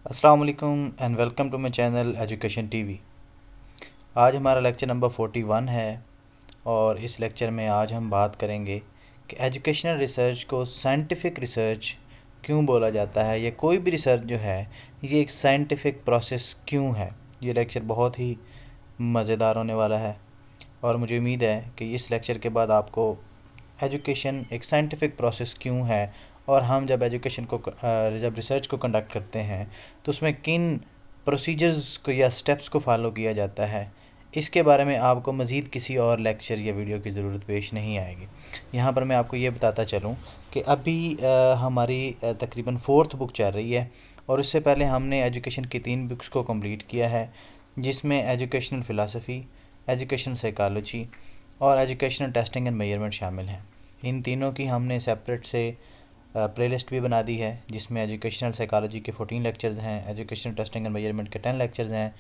अस्सलाम वालेकुम and welcome to my channel education TV. आज हमारा लेक्चर नंबर 41 है और इस लेक्चर में आज हम बात करेंगे कि एजुकेशनल रिसर्च को साइंटिफिक रिसर्च क्यों बोला जाता है, या कोई भी रिसर्च जो है ये एक साइंटिफिक प्रोसेस क्यों है। ये लेक्चर बहुत ही मज़ेदार होने वाला है और मुझे उम्मीद है कि इस लेक्चर के बाद आपको एजुकेशन एक साइंटिफिक प्रोसेस क्यों है और हम जब एजुकेशन को जब रिसर्च को कंडक्ट करते हैं तो उसमें किन प्रोसीजर्स को या स्टेप्स को फॉलो किया जाता है, इसके बारे में आपको मज़ीद किसी और लेक्चर या वीडियो की ज़रूरत पेश नहीं आएगी। यहाँ पर मैं आपको ये बताता चलूँ कि अभी हमारी तकरीबन 4th बुक चल रही है और उससे पहले हमने एजुकेशन की 3 बुक्स को कंप्लीट किया है, जिसमें एजुकेशनल फ़िलासफ़ी, एजुकेशनल साइकोलॉजी और एजुकेशनल टेस्टिंग एंड मेजरमेंट शामिल हैं। इन तीनों की हमने सेपरेट से प्लेलिस्ट भी बना दी है, जिसमें एजुकेशनल साइकोलॉजी के 14 लेक्चर्स हैं, एजुकेशनल टेस्टिंग एंड मेजरमेंट के 10 लेक्चर्स हैं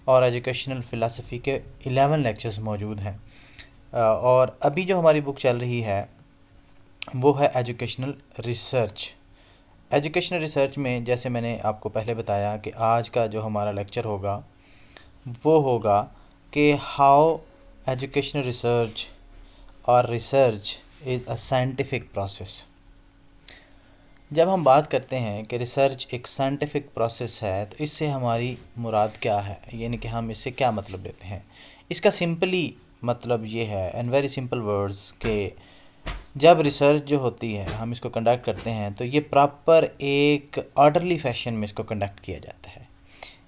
और एजुकेशनल फ़िलासफ़ी के 11 लेक्चर्स मौजूद हैं। और अभी जो हमारी बुक चल रही है वो है एजुकेशनल रिसर्च। एजुकेशनल रिसर्च में जैसे मैंने आपको पहले बताया कि आज का जो हमारा लेक्चर होगा वो होगा कि हाउ एजुकेशनल रिसर्च और research is a scientific process. जब हम बात करते हैं कि रिसर्च एक साइंटिफिक प्रोसेस है तो इससे हमारी मुराद क्या है, यानी कि हम इससे क्या मतलब लेते हैं। इसका सिंपली मतलब ये है, इन वेरी सिंपल वर्ड्स, कि जब रिसर्च जो होती है हम इसको कंडक्ट करते हैं तो ये प्रॉपर एक ऑर्डरली फैशन में इसको कंडक्ट किया जाता है।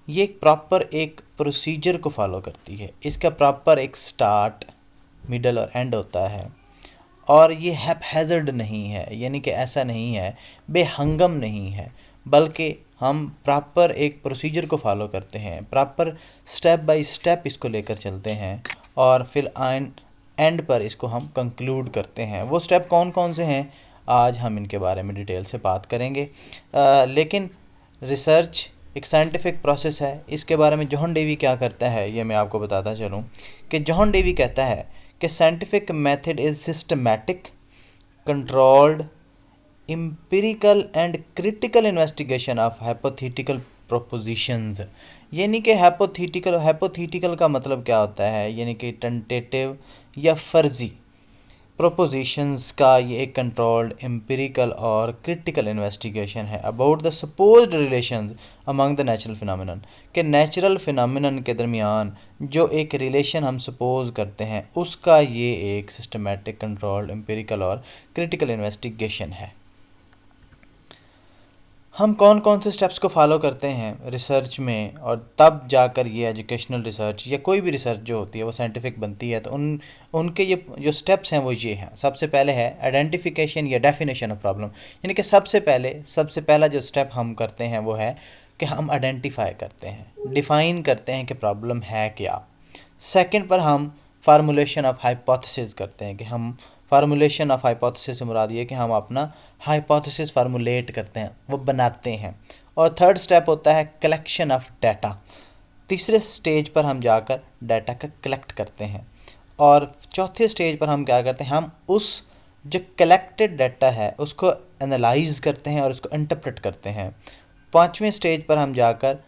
ये एक प्रॉपर एक प्रोसीजर को फॉलो करती है। इसका प्रॉपर एक स्टार्ट, मिडल और एंड होता है और ये हैज़र्ड नहीं है, यानी कि ऐसा नहीं है, बेहंगम नहीं है, बल्कि हम प्रॉपर एक प्रोसीजर को फॉलो करते हैं, प्रॉपर स्टेप बाय स्टेप इसको लेकर चलते हैं और फिर एंड पर इसको हम कंक्लूड करते हैं। वो स्टेप कौन कौन से हैं आज हम इनके बारे में डिटेल से बात करेंगे। लेकिन रिसर्च एक साइंटिफिक प्रोसेस है, इसके बारे में जॉन डेवी क्या करता है ये मैं आपको बताता चलूँ कि जॉन डेवी कहता है कि scientific method is systematic, controlled, empirical and critical investigation of hypothetical propositions. यानी कि हाइपोथेटिकल का मतलब क्या होता है, यानी कि टेंटेटिव या फर्जी प्रोपोजिशंस का ये एक कंट्रोल्ड, एम्पिरिकल और क्रिटिकल इन्वेस्टिगेशन है about the supposed relations among the natural phenomenon, के नेचुरल फिनोमेनन के दरमियान जो एक रिलेशन हम सपोज करते हैं उसका ये एक सिस्टमेटिक, कंट्रोल्ड, एम्पिरिकल और क्रिटिकल इन्वेस्टिगेशन है। हम कौन कौन से स्टेप्स को फॉलो करते हैं रिसर्च में और तब जाकर ये एजुकेशनल रिसर्च या कोई भी रिसर्च जो होती है वो साइंटिफिक बनती है, तो उनके ये जो स्टेप्स हैं वो ये हैं। सबसे पहले है आइडेंटिफिकेशन या डेफिनेशन ऑफ प्रॉब्लम, यानी कि सबसे पहला जो स्टेप हम करते हैं वो है कि हम आइडेंटिफाई करते हैं, डिफ़ाइन करते हैं कि प्रॉब्लम है क्या। सेकंड पर हम फार्मूलेशन ऑफ हाइपोथेसिस करते हैं कि हम फार्मूलेशन ऑफ हाइपोथेसिस से मुराद ये कि हम अपना हाइपोथेसिस फार्मूलेट करते हैं, वो बनाते हैं। और थर्ड स्टेप होता है कलेक्शन ऑफ डाटा। तीसरे स्टेज पर हम जाकर डाटा का कलेक्ट करते हैं और चौथे स्टेज पर हम क्या करते हैं, हम उस जो कलेक्टेड डाटा है उसको एनालाइज करते हैं और उसको इंटरप्रेट करते हैं। पाँचवें स्टेज पर हम जाकर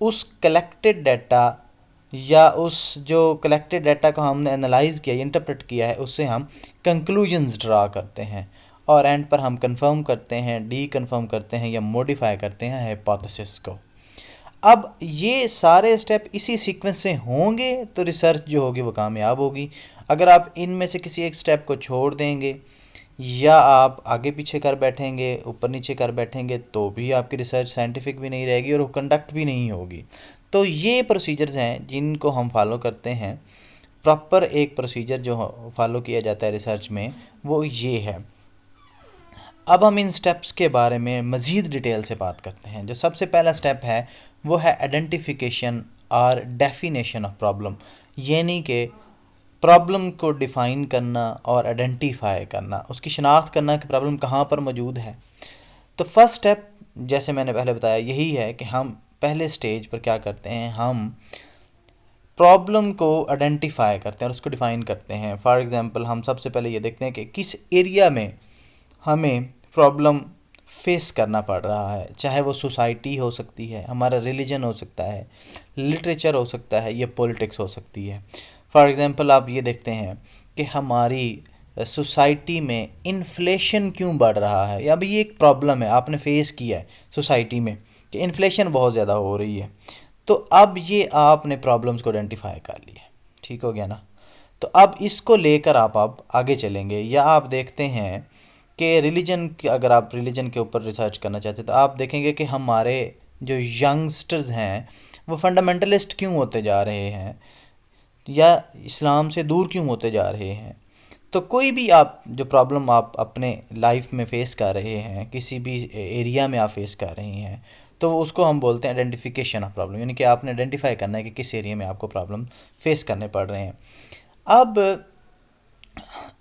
उस कलेक्टेड डाटा या उस जो कलेक्टेड डाटा को हमने एनालाइज़ किया, इंटरप्रेट किया है, उससे हम कंक्लूजन्स ड्रा करते हैं और एंड पर हम कंफर्म करते हैं, डी कंफर्म करते हैं या मॉडिफाई करते हैं हाइपोथेसिस को। अब ये सारे स्टेप इसी सीक्वेंस से होंगे तो रिसर्च जो होगी वो कामयाब होगी। अगर आप इनमें से किसी एक स्टेप को छोड़ देंगे या आप आगे पीछे कर बैठेंगे, ऊपर नीचे कर बैठेंगे, तो भी आपकी रिसर्च साइंटिफिक भी नहीं रहेगी और कंडक्ट भी नहीं होगी। तो ये प्रोसीजर्स हैं जिनको हम फॉलो करते हैं। प्रॉपर एक प्रोसीजर जो फॉलो किया जाता है रिसर्च में वो ये है। अब हम इन स्टेप्स के बारे में मज़ीद डिटेल से बात करते हैं। जो सबसे पहला स्टेप है वो है आइडेंटिफिकेशन और डेफिनेशन ऑफ प्रॉब्लम, यानी कि प्रॉब्लम को डिफ़ाइन करना और आइडेंटिफाई करना, उसकी शनाख्त करना कि प्रॉब्लम कहाँ पर मौजूद है। तो फर्स्ट स्टेप जैसे मैंने पहले बताया यही है कि हम पहले स्टेज पर क्या करते हैं, हम प्रॉब्लम को आइडेंटिफाई करते हैं और उसको डिफ़ाइन करते हैं। फॉर एग्ज़ाम्पल हम सबसे पहले ये देखते हैं कि किस एरिया में हमें प्रॉब्लम फेस करना पड़ रहा है, चाहे वो सोसाइटी हो सकती है, हमारा रिलीजन हो सकता है, लिटरेचर हो सकता है, या पॉलिटिक्स हो सकती है। फॉर एग्ज़ाम्पल आप ये देखते हैं कि हमारी सोसाइटी में इन्फ्लेशन क्यों बढ़ रहा है, या अभी ये एक प्रॉब्लम है आपने फेस किया है सोसाइटी में कि इन्फ्लेशन बहुत ज़्यादा हो रही है। तो अब ये आपने प्रॉब्लम्स को आइडेंटिफाई कर लिया, ठीक हो गया ना। तो अब इसको लेकर आप आगे चलेंगे, या आप देखते हैं कि रिलीजन, अगर आप रिलीजन के ऊपर रिसर्च करना चाहते हैं तो आप देखेंगे कि हमारे जो यंगस्टर्स हैं वो फंडामेंटलिस्ट क्यों होते जा रहे हैं, या इस्लाम से दूर क्यों होते जा रहे हैं। तो कोई भी आप जो प्रॉब्लम आप अपने लाइफ में फ़ेस कर रहे हैं, किसी भी एरिया में आप फेस कर रहे हैं, तो उसको हम बोलते हैं आइडेंटिफिकेशन ऑफ प्रॉब्लम, यानी कि आपने आइडेंटिफाई करना है कि किस एरिया में आपको प्रॉब्लम फेस करने पड़ रहे हैं। अब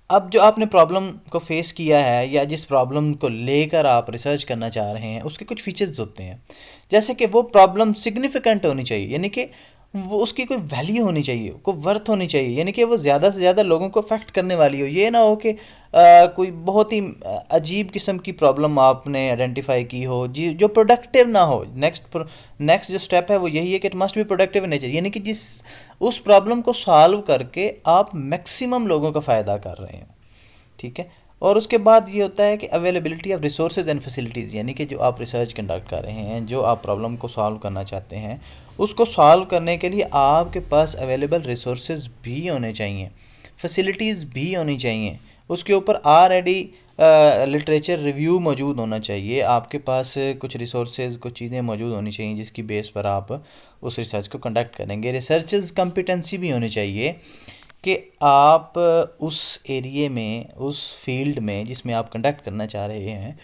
अब जो आपने प्रॉब्लम को फेस किया है, या जिस प्रॉब्लम को लेकर आप रिसर्च करना चाह रहे हैं, उसके कुछ फीचर्स होते हैं। जैसे कि वो प्रॉब्लम सिग्निफिकेंट होनी चाहिए, यानी कि वो उसकी कोई वैल्यू होनी चाहिए, कोई वर्थ होनी चाहिए, यानी कि वो ज़्यादा से ज़्यादा लोगों को अफेक्ट करने वाली हो। ये ना हो कि कोई बहुत ही अजीब किस्म की प्रॉब्लम आपने आइडेंटिफाई की हो जी, जो प्रोडक्टिव ना हो। नेक्स्ट जो स्टेप है वो यही है कि it must be productive in nature, यानी कि जिस उस प्रॉब्लम को सॉल्व करके आप मैक्सिमम लोगों का फ़ायदा कर रहे हैं, ठीक है। और उसके बाद ये होता है कि availability of resources and facilities, यानी कि जो आप रिसर्च कंडक्ट कर रहे हैं, जो आप प्रॉब्लम को सॉल्व करना चाहते हैं, उसको सॉल्व करने के लिए आपके पास अवेलेबल रिसोर्सेज भी होने चाहिए, फैसिलिटीज़ भी होनी चाहिए, उसके ऊपर ऑलरेडी लिटरेचर रिव्यू मौजूद होना चाहिए, आपके पास कुछ रिसोर्सेज, कुछ चीज़ें मौजूद होनी चाहिए जिसकी बेस पर आप उस रिसर्च को कंडक्ट करेंगे। रिसर्चर्स कॉम्पिटेंसी भी होनी चाहिए कि आप उस एरिए में, उस फील्ड में जिसमें आप कंडक्ट करना चाह रहे हैं,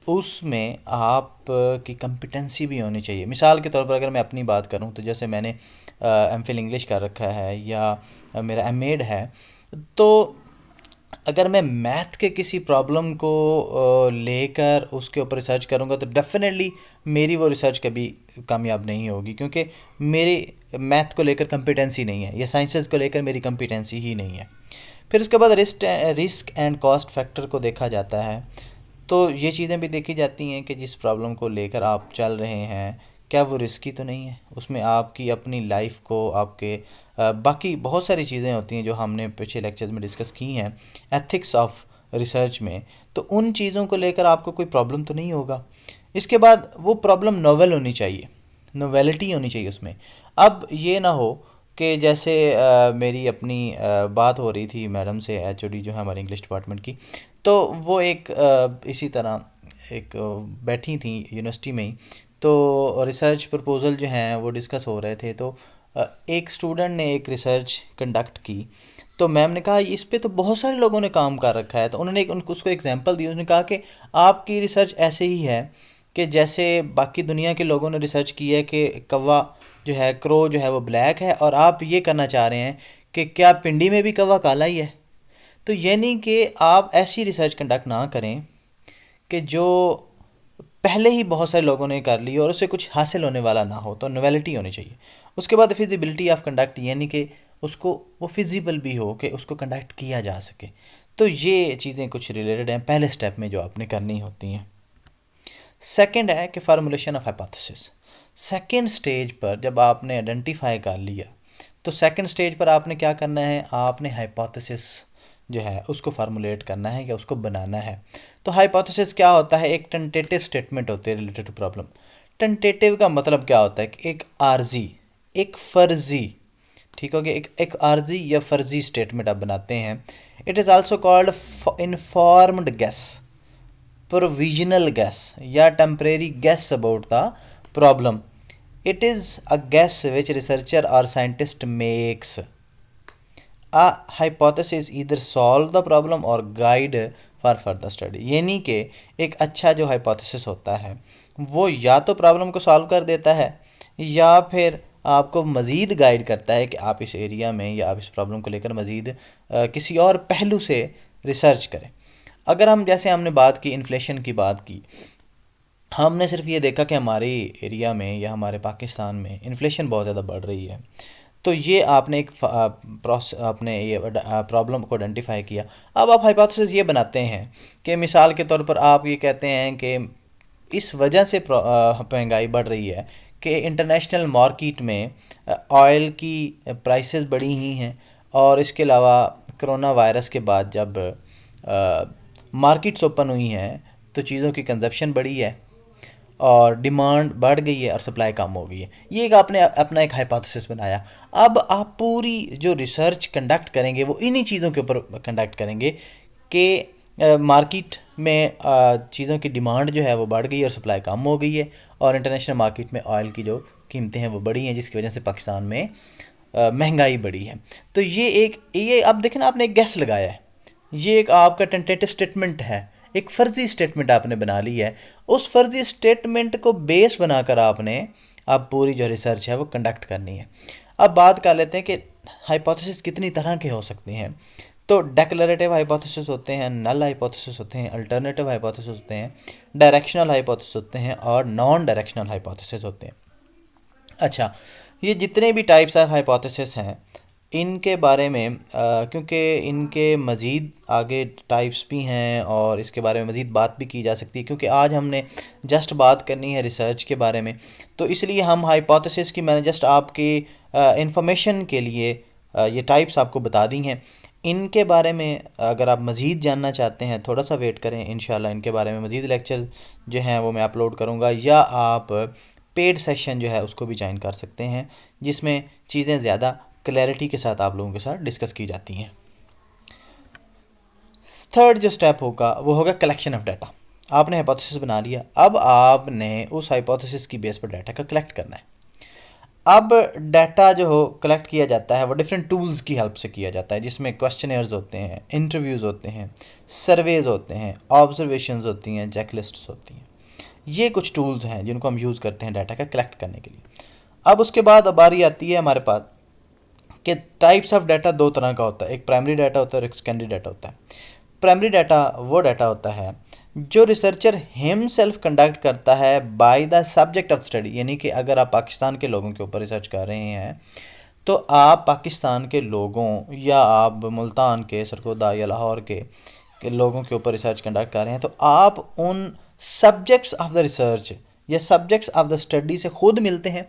उसमें आप की कॉम्पिटेंसी भी होनी चाहिए। मिसाल के तौर पर अगर मैं अपनी बात करूं तो जैसे मैंने एमफिल इंग्लिश कर रखा है, या मेरा एमएड है, तो अगर मैं मैथ के किसी प्रॉब्लम को लेकर उसके ऊपर रिसर्च करूँगा तो डेफिनेटली मेरी वो रिसर्च कभी कामयाब नहीं होगी, क्योंकि मेरी मैथ को लेकर कंपिटेंसी नहीं है, या साइंसेस को लेकर मेरी कंपिटेंसी ही नहीं है। फिर उसके बाद रिस्क एंड कॉस्ट फैक्टर को देखा जाता है। तो ये चीज़ें भी देखी जाती हैं कि जिस प्रॉब्लम को लेकर आप चल रहे हैं, क्या वो रिस्की तो नहीं है, उसमें आपकी अपनी लाइफ को, आपके बाकी बहुत सारी चीज़ें होती हैं जो हमने पिछले लेक्चर्स में डिस्कस की हैं एथिक्स ऑफ रिसर्च में, तो उन चीज़ों को लेकर आपको कोई प्रॉब्लम तो नहीं होगा। इसके बाद वो प्रॉब्लम नोवेल होनी चाहिए, नोवेलिटी होनी चाहिए उसमें। अब ये ना हो कि जैसे मेरी अपनी बात हो रही थी मैडम से, एचओडी जो है हमारे इंग्लिश डिपार्टमेंट की, तो वो एक इसी तरह एक बैठी थी यूनिवर्सिटी में ही, तो रिसर्च प्रपोज़ल जो हैं वो डिस्कस हो रहे थे। तो एक स्टूडेंट ने एक रिसर्च कंडक्ट की, तो मैम ने कहा इस पे तो बहुत सारे लोगों ने काम कर रखा है। तो उन्होंने उसको एग्जांपल दी, उन्होंने कहा कि आपकी रिसर्च ऐसे ही है कि जैसे बाकी दुनिया के लोगों ने रिसर्च की है कि कौवा जो है, क्रो जो है वो ब्लैक है, और आप ये करना चाह रहे हैं कि क्या पिंडी में भी कौवा काला ही है। तो यानी कि आप ऐसी रिसर्च कंडक्ट ना करें कि जो पहले ही बहुत सारे लोगों ने कर ली और उससे कुछ हासिल होने वाला ना हो, तो नोवेलिटी होनी चाहिए। उसके बाद फिजिबिलिटी ऑफ कंडक्ट, यानी कि उसको वो फिजिबल भी हो कि उसको कंडक्ट किया जा सके। तो ये चीज़ें कुछ रिलेटेड हैं पहले स्टेप में जो आपने करनी होती हैं। सेकंड है कि formulation of hypothesis. Second stage पर जब आपने आइडेंटिफाई कर लिया, तो सेकंड स्टेज पर आपने क्या करना है, आपने हाइपोथेसिस जो है उसको फार्मूलेट करना है या उसको बनाना है। तो हाइपोथेसिस क्या होता है, एक टेंटेटिव स्टेटमेंट होती है रिलेटेड टू प्रॉब्लम। टेंटेटिव का मतलब क्या होता है कि एक आर्जी, एक फर्जी, ठीक हो गया, एक आर्जी या फर्जी स्टेटमेंट आप बनाते हैं। It is also called informed guess, provisional guess, या temporary guess about the problem. It is a guess which researcher और scientist makes a hypothesis either solve the problem or guide for further study। यानी कि एक अच्छा जो hypothesis होता है वो या तो प्रॉब्लम को सॉल्व कर देता है, या फिर आपको मज़ीद गाइड करता है कि आप इस एरिया में या आप इस प्रॉब्लम को लेकर मज़ीद किसी और पहलू से रिसर्च करें। अगर हम, जैसे हमने बात की इन्फ्लेशन की बात की, हमने सिर्फ ये देखा कि हमारे एरिया में या हमारे पाकिस्तान में इन्फ्लेशन बहुत ज़्यादा बढ़ रही है, तो ये आपने एक आपने ये प्रॉब्लम को आइडेंटिफाई किया। अब आप हाइपोथेसिस ये बनाते हैं कि मिसाल के तौर पर आप ये कहते हैं कि इस वजह से महंगाई बढ़ रही है कि इंटरनेशनल मार्केट में ऑयल की प्राइसेस बढ़ी ही हैं, और इसके अलावा कोरोना वायरस के बाद जब मार्केट्स ओपन हुई हैं तो चीज़ों की कंजप्शन बढ़ी है और डिमांड बढ़ गई है और सप्लाई कम हो गई है। ये एक आपने अपना एक हाइपोथेसिस बनाया। अब आप पूरी जो रिसर्च कंडक्ट करेंगे वो इन्हीं चीज़ों के ऊपर कंडक्ट करेंगे कि मार्केट में चीज़ों की डिमांड जो है वो बढ़ गई और सप्लाई कम हो गई है, और इंटरनेशनल मार्केट में ऑयल की जो कीमतें हैं वो बढ़ी हैं, जिसकी वजह से पाकिस्तान में महंगाई बढ़ी है। तो ये अब देखें ना, आपने एक गैस लगाया है, ये एक आपका टेंटेटिव स्टेटमेंट है, एक फ़र्ज़ी स्टेटमेंट आपने बना ली है। उस फर्जी स्टेटमेंट को बेस बनाकर आपने अब पूरी जो रिसर्च है वो कंडक्ट करनी है। अब बात कर लेते हैं कि हाइपोथेसिस कितनी तरह के हो सकते हैं। तो डेक्लरेटिव हाइपोथेसिस होते हैं, नल हाइपोथेसिस होते हैं, अल्टरनेटिव हाइपोथेसिस होते हैं, डायरेक्शनल हाइपोथेसिस होते हैं और नॉन डायरेक्शनल हाइपोथेसिस होते हैं। अच्छा, ये जितने भी टाइप्स ऑफ हाइपोथेसिस हैं इनके बारे में क्योंकि इनके मज़ीद आगे टाइप्स भी हैं और इसके बारे में मज़ीद बात भी की जा सकती है, क्योंकि आज हमने जस्ट बात करनी है रिसर्च के बारे में, तो इसलिए हम हाइपोथेसिस की मैंने जस्ट आपकी इंफॉर्मेशन के लिए ये टाइप्स आपको बता दी हैं। इनके बारे में अगर आप मज़ीद जानना चाहते हैं थोड़ा सा वेट करें, इंशाल्लाह इनके बारे में मज़ीद लेक्चर जो हैं वो मैं अपलोड करूँगा, या आप पेड सेशन जो है उसको भी ज्वाइन कर सकते हैं, जिसमें चीज़ें ज़्यादा क्लैरिटी के साथ आप लोगों के साथ डिस्कस की जाती हैं। थर्ड जो स्टेप होगा वो होगा कलेक्शन ऑफ डाटा। आपने हाइपोथेसिस बना लिया, अब आपने उस हाइपोथेसिस की बेस पर डाटा का कलेक्ट करना है। अब डाटा जो हो कलेक्ट किया जाता है वो डिफरेंट टूल्स की हेल्प से किया जाता है, जिसमें क्वेश्चनर्स होते हैं, इंटरव्यूज़ होते हैं, सर्वेज होते हैं, ऑब्जर्वेशंस होती हैं, चेकलिस्ट्स होती हैं। ये कुछ टूल्स हैं जिनको हम यूज़ करते हैं डाटा का कलेक्ट करने के लिए। अब उसके बाद बारी आती है हमारे पास कि टाइप्स ऑफ डाटा दो तरह का होता है, एक प्राइमरी डाटा होता है और एक सेकेंडरी डाटा होता है। प्राइमरी डाटा वो डाटा होता है जो रिसर्चर हिम सेल्फ कंडक्ट करता है by the subject of study, यानी कि अगर आप पाकिस्तान के लोगों के ऊपर रिसर्च कर रहे हैं तो आप पाकिस्तान के लोगों या आप मुल्तान के, सरगोदा या लाहौर के लोगों के ऊपर रिसर्च कंडक्ट कर रहे हैं, तो आप उन सब्जेक्ट्स ऑफ द रिसर्च या सब्जेक्ट्स ऑफ द स्टडी से खुद मिलते हैं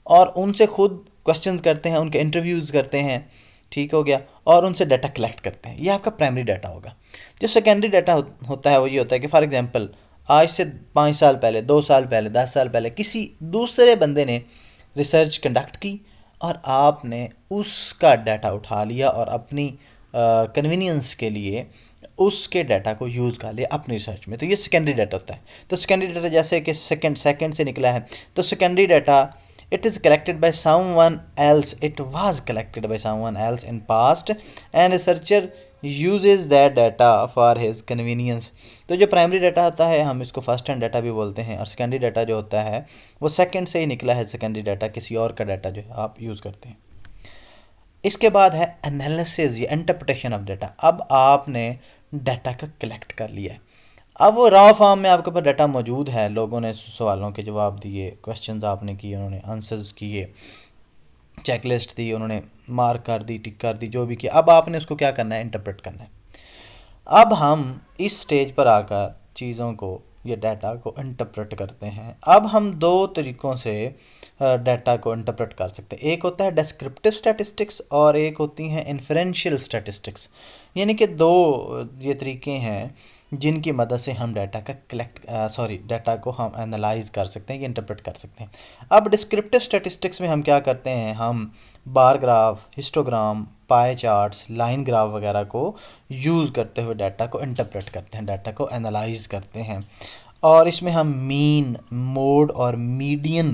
और उनसे खुद क्वेश्चंस करते हैं, उनके इंटरव्यूज़ करते हैं, ठीक हो गया, और उनसे डाटा कलेक्ट करते हैं। ये आपका प्राइमरी डाटा होगा। जो सेकेंडरी डाटा होता है वो ये होता है कि फॉर एग्जांपल आज से 5 साल पहले, 2 साल पहले, 10 साल पहले किसी दूसरे बंदे ने रिसर्च कंडक्ट की और आपने उसका डाटा उठा लिया और अपनी कन्वीनियंस के लिए उसके डाटा को यूज़ कर लिया अपनी रिसर्च में, तो ये सेकेंडरी डाटा होता है। तो सेकेंडरी डाटा जैसे कि सेकेंड से निकला है, तो secondary data it is collected by someone else, it was collected by someone else in past and researcher uses that data for his convenience। तो जो प्राइमरी डाटा होता है हम इसको फर्स्ट हैंड डाटा भी बोलते हैं, और सेकेंडरी डाटा जो होता है वो सेकंड से ही निकला है, सेकेंडरी डाटा किसी और का डाटा जो है आप यूज़ करते हैं। इसके बाद है एनालिसिस या इंटरप्रिटेशन ऑफ डाटा। अब आपने डाटा का कलेक्ट कर लिया है, अब वो रॉ फॉर्म में आपके पास डाटा मौजूद है, लोगों ने सवालों के जवाब दिए, क्वेश्चंस आपने किए, उन्होंने आंसर्स किए, चेकलिस्ट दी, उन्होंने मार्क कर दी, टिक कर दी, जो भी किया। अब आपने उसको क्या करना है, इंटरप्रेट करना है। अब हम इस स्टेज पर आकर चीज़ों को या डाटा को इंटरप्रेट करते हैं। अब हम दो तरीक़ों से डाटा को इंटरप्रेट कर सकते हैं, एक होता है डिस्क्रिप्टिव स्टैटिस्टिक्स और एक होती हैं इन्फरेंशियल स्टैटिस्टिक्स। यानी कि दो ये तरीके हैं जिनकी मदद से हम डाटा का डाटा को हम एनालाइज कर सकते हैं, इंटरप्रेट कर सकते हैं। अब डिस्क्रिप्टिव स्टैटिस्टिक्स में हम क्या करते हैं, हम bar graph, histogram, pie charts, line graph वगैरह को यूज़ करते हुए डाटा को इंटरप्रेट करते हैं, डाटा को एनालाइज करते हैं, और इसमें हम मीन, मोड और मीडियन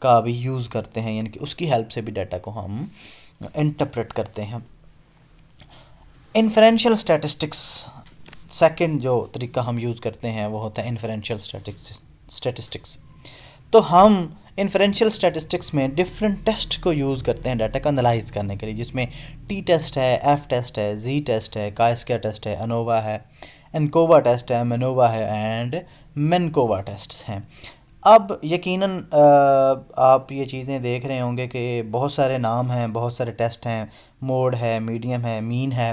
का भी यूज़ करते हैं, यानी कि उसकी हेल्प से भी डाटा को हम इंटरप्रेट करते हैं। इन्फरेंशियल स्टैटिस्टिक्स सेकंड जो तरीका हम यूज़ करते हैं वो होता है इन्फरेंशियल स्टैटिस्टिक्स। तो हम इन्फरेंशियल स्टैटिस्टिक्स में डिफरेंट टेस्ट को यूज़ करते हैं डाटा को एनालाइज करने के लिए, जिसमें टी टेस्ट है, एफ टेस्ट है, जी टेस्ट है, कास्किया टेस्ट है, अनोवा है, एनकोवा टेस्ट है, मनोवा है एंड मेनकोवा टेस्ट हैं। अब यकीनन आप ये चीज़ें देख रहे होंगे कि बहुत सारे नाम हैं, बहुत सारे टेस्ट हैं, मोड है, मीडियम है, मीन है।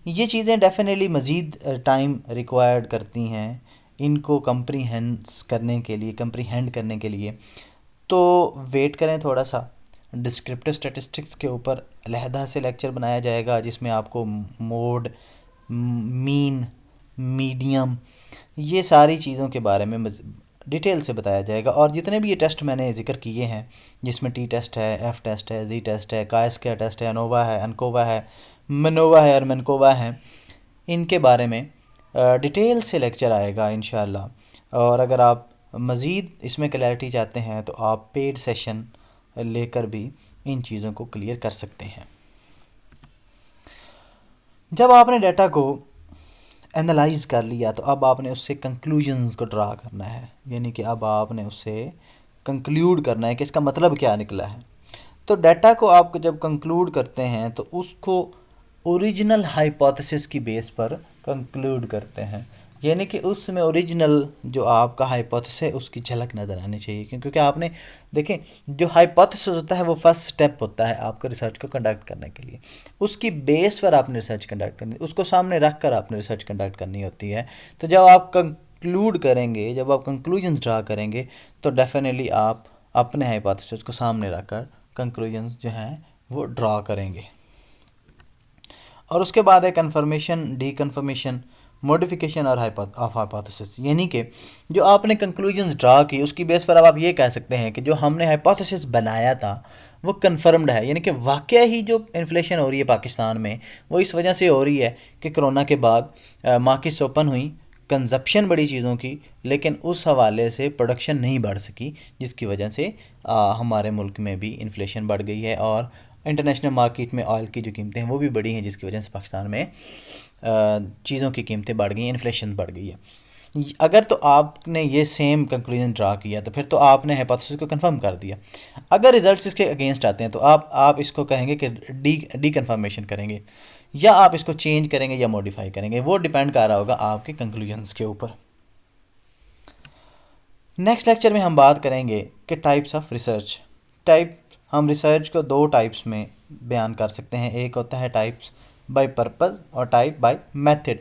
ये चीज़ें डेफिनेटली मज़ीद टाइम रिक्वायर्ड करती हैं इनको कंप्रीहेंड करने के लिए तो वेट करें थोड़ा सा। डिस्क्रिप्टिव स्टैटिस्टिक्स के ऊपर अलहदा से लेक्चर बनाया जाएगा जिसमें आपको मोड, मीन, मीडियम, ये सारी चीज़ों के बारे में डिटेल से बताया जाएगा। और जितने भी ये टेस्ट मैंने जिक्र किए हैं, जिसमें टी टेस्ट है, एफ टेस्ट है, जी टेस्ट है, कास्किया टेस्ट है, अनोवा है, अनकोवा है, मनोवा है और मनकोवा है, इनके बारे में डिटेल से लेक्चर आएगा इंशाल्लाह। और अगर आप मज़ीद इसमें क्लैरिटी चाहते हैं तो आप पेड सेशन लेकर भी इन चीज़ों को क्लियर कर सकते हैं। जब आपने डाटा को एनालाइज कर लिया तो अब आपने उससे कंक्लूजन्स को ड्रा करना है, यानी कि अब आपने उससे कंक्लूड करना है कि इसका मतलब क्या निकला है। तो डाटा को आप जब कंक्लूड करते हैं तो उसको ओरिजिनल हाइपोथेसिस की बेस पर कंक्लूड करते हैं, यानी कि उसमें ओरिजिनल जो आपका हाइपोथेसिस है उसकी झलक नज़र आनी चाहिए। क्योंकि आपने देखें, जो हाइपोथेसिस होता है वो फर्स्ट स्टेप होता है आपको रिसर्च को कंडक्ट करने के लिए। उसकी बेस पर आपने रिसर्च कंडक्ट करनी, उसको सामने रख कर आपने रिसर्च कंडक्ट करनी होती है। तो जब आप कंक्लूड करेंगे, जब आप कंक्लूजन्स ड्रा करेंगे तो डेफिनेटली आप अपने हाइपोथेसिस को सामने रख कर कंक्लूजन्स जो हैं वो ड्रा करेंगे। और उसके बाद है कन्फर्मेशन, डीकन्फर्मेशन, मॉडिफिकेशन और हाइपोथेसिस, यानी कि जो आपने कंक्लूजन्स ड्रा की उसकी बेस पर अब आप ये कह सकते हैं कि जो हमने हाइपोथेसिस बनाया था वो कन्फर्म्ड है। यानी कि वाकया ही जो इन्फ्लेशन हो रही है पाकिस्तान में वो इस वजह से हो रही है कि कोरोना के बाद मार्केट्स ओपन हुई, कंजप्शन बढ़ी चीज़ों की, लेकिन उस हवाले से प्रोडक्शन नहीं बढ़ सकी, जिसकी वजह से हमारे मुल्क में भी इन्फ्लेशन बढ़ गई है और इंटरनेशनल मार्केट में ऑयल की जो कीमतें हैं वो भी बढ़ी हैं, जिसकी वजह से पाकिस्तान में चीज़ों की कीमतें बढ़ गई हैं, इन्फ्लेशन बढ़ गई है। अगर तो आपने ये सेम कंक्लूजन ड्रा किया तो फिर तो आपने हाइपोथेसिस को कंफर्म कर दिया। अगर रिजल्ट्स इसके अगेंस्ट आते हैं तो आप इसको कहेंगे कि डी कन्फर्मेशन करेंगे, या आप इसको चेंज करेंगे या मॉडिफाई करेंगे, वो डिपेंड कर रहा होगा आपके कंक्लूजन्स के ऊपर। नेक्स्ट लेक्चर में हम बात करेंगे कि टाइप्स ऑफ रिसर्च। हम रिसर्च को दो टाइप्स में बयान कर सकते हैं। एक होता है टाइप्स बाय पर्पस और type by method.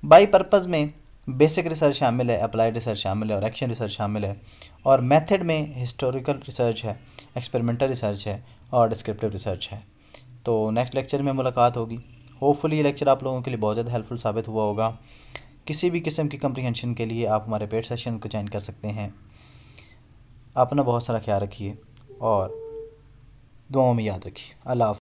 By purpose में बेसिक रिसर्च शामिल है, अप्लाइड रिसर्च शामिल है और एक्शन रिसर्च शामिल है। और मेथड में हिस्टोरिकल रिसर्च है, एक्सपेरिमेंटल रिसर्च है और डिस्क्रिप्टिव रिसर्च है। तो नेक्स्ट लेक्चर में मुलाकात होगी। होपफुली ये लेक्चर आप लोगों के लिए बहुत ज़्यादा हेल्पफुल साबित हुआ होगा। किसी भी किस्म की कम्प्रीहेंशन के लिए आप हमारे पेड सेशन को ज्वाइन कर सकते हैं। अपना बहुत सारा ख्याल रखिए और दुआओं में याद रखिए। अल्लाह हाफ़िज़।